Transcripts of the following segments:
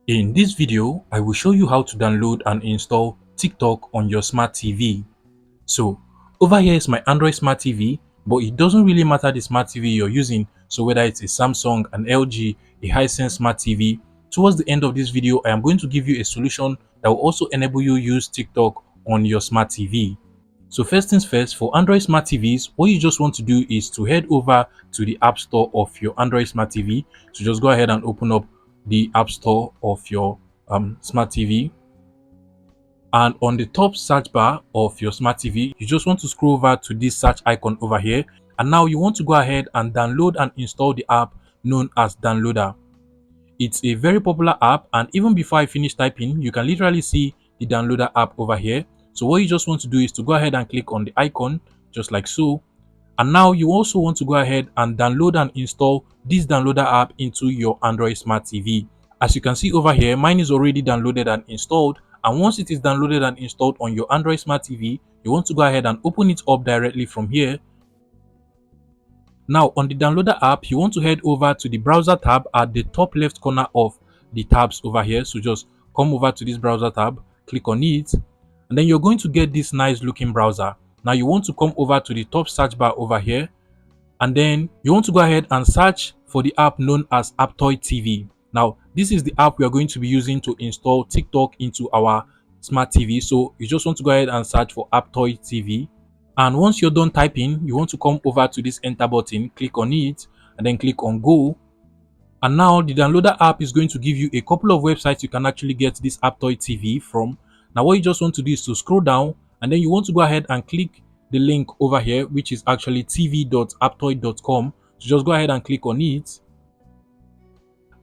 In this video, I will show you how to download and install TikTok on your smart TV. So over here is my Android smart TV, but it doesn't really matter the smart TV you're using. So whether it's a Samsung, an LG, a Hisense smart TV, towards the end of this video, I am going to give you a solution that will also enable you use TikTok on your smart TV. So first things first, for Android smart TVs, what you just want to do is to head over to the App Store of your Android smart TV. So just go ahead and open up the App Store of your smart TV. And on the top search bar of your smart TV, you just want to scroll over to this search icon over here. And now you want to go ahead and download and install the app known as Downloader. It's a very popular app, and even before I finish typing, you can literally see the Downloader app over here. So what you just want to do is to go ahead and click on the icon just like so. And now you also want to go ahead and download and install this Downloader app into your Android smart TV. As you can see over here, mine is already downloaded and installed. And once it is downloaded and installed on your Android smart TV, you want to go ahead and open it up directly from here. Now on the Downloader app, you want to head over to the browser tab at the top left corner of the tabs over here. So just come over to this browser tab, click on it, and then you're going to get this nice looking browser. Now you want to come over to the top search bar over here, and then you want to go ahead and search for the app known as Aptoide TV. Now this is the app we are going to be using to install TikTok into our smart TV. So you just want to go ahead and search for Aptoide TV. And once you're done typing, you want to come over to this enter button, click on it, and then click on go. And now the Downloader app is going to give you a couple of websites you can actually get this Aptoide TV from. Now what you just want to do is to scroll down, and then you want to go ahead and click the link over here, which is actually tv.aptoide.com. So just go ahead and click on it.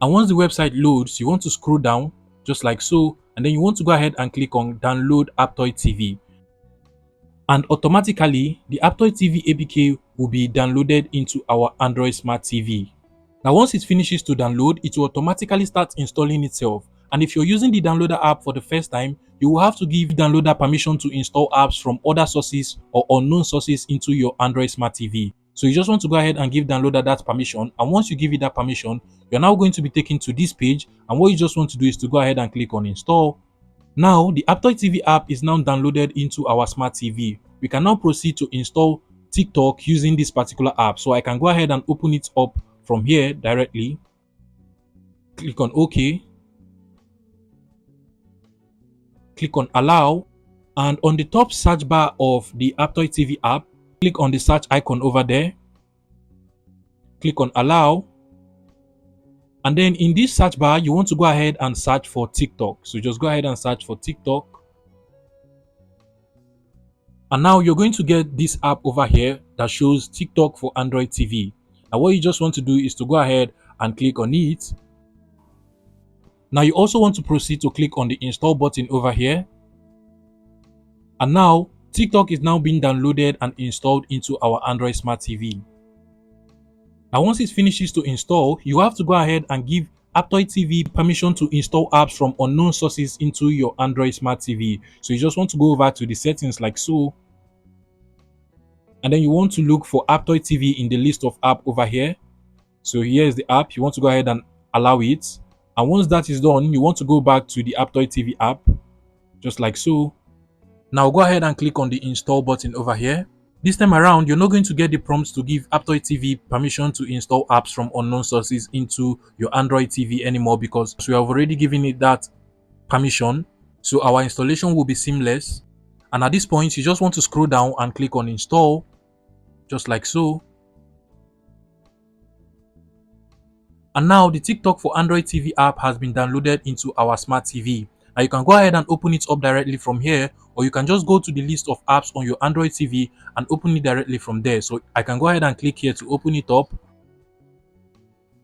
And once the website loads, you want to scroll down just like so, and then you want to go ahead and click on download Aptoide TV. And automatically the Aptoide TV APK will be downloaded into our Android smart TV. Now once it finishes to download, it will automatically start installing itself. And if you're using the Downloader app for the first time, you will have to give Downloader permission to install apps from other sources or unknown sources into your Android smart TV. So you just want to go ahead and give Downloader that permission, and once you give it that permission, you're now going to be taken to this page, and what you just want to do is to go ahead and click on install. Now the Aptoide TV app is now downloaded into our smart TV. We can now proceed to install TikTok using this particular app. So I can go ahead and open it up from here directly. Click on OK. Click on allow, and on the top search bar of the Aptoide TV app, click on the search icon over there. Click on allow. And then in this search bar, you want to go ahead and search for TikTok. So just go ahead and search for TikTok. And now you're going to get this app over here that shows TikTok for Android TV. Now what you just want to do is to go ahead and click on it. Now you also want to proceed to click on the install button over here. And now TikTok is now being downloaded and installed into our Android smart TV. Now once it finishes to install, you have to go ahead and give Aptoide TV permission to install apps from unknown sources into your Android smart TV. So you just want to go over to the settings like so. And then you want to look for Aptoide TV in the list of app over here. So here's the app. You want to go ahead and allow it. And once that is done, you want to go back to the Aptoide TV app just like so. Now go ahead and click on the install button over here. This time around, you're not going to get the prompts to give Aptoide TV permission to install apps from unknown sources into your Android TV anymore, because we have already given it that permission. So our installation will be seamless. And at this point, you just want to scroll down and click on install just like so. And now the TikTok for Android TV app has been downloaded into our smart TV. Now you can go ahead and open it up directly from here, or you can just go to the list of apps on your Android TV and open it directly from there. So I can go ahead and click here to open it up.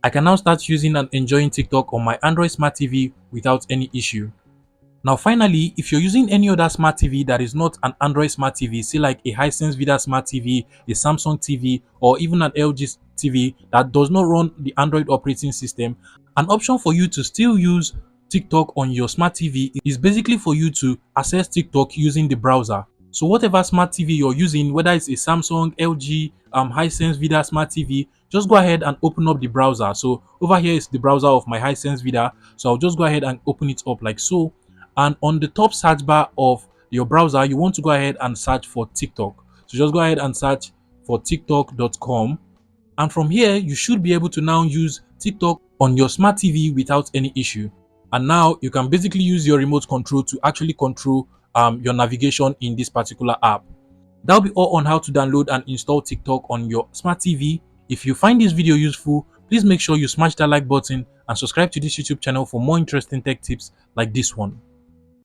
I can now start using and enjoying TikTok on my Android smart TV without any issue. Now finally, if you're using any other smart TV that is not an Android smart TV, say like a Hisense Vida smart TV, a Samsung TV, or even an LG TV that does not run the Android operating system, an option for you to still use TikTok on your smart TV is basically for you to access TikTok using the browser. So whatever smart TV you're using, whether it's a Samsung, LG, Hisense Vida smart TV, just go ahead and open up the browser. So over here is the browser of my Hisense Vida. So I'll just go ahead and open it up like so. And on the top search bar of your browser, you want to go ahead and search for TikTok. So just go ahead and search for tiktok.com. And from here, you should be able to now use TikTok on your smart TV without any issue. And now you can basically use your remote control to actually control your navigation in this particular app. That'll be all on how to download and install TikTok on your smart TV. If you find this video useful, please make sure you smash that like button and subscribe to this YouTube channel for more interesting tech tips like this one.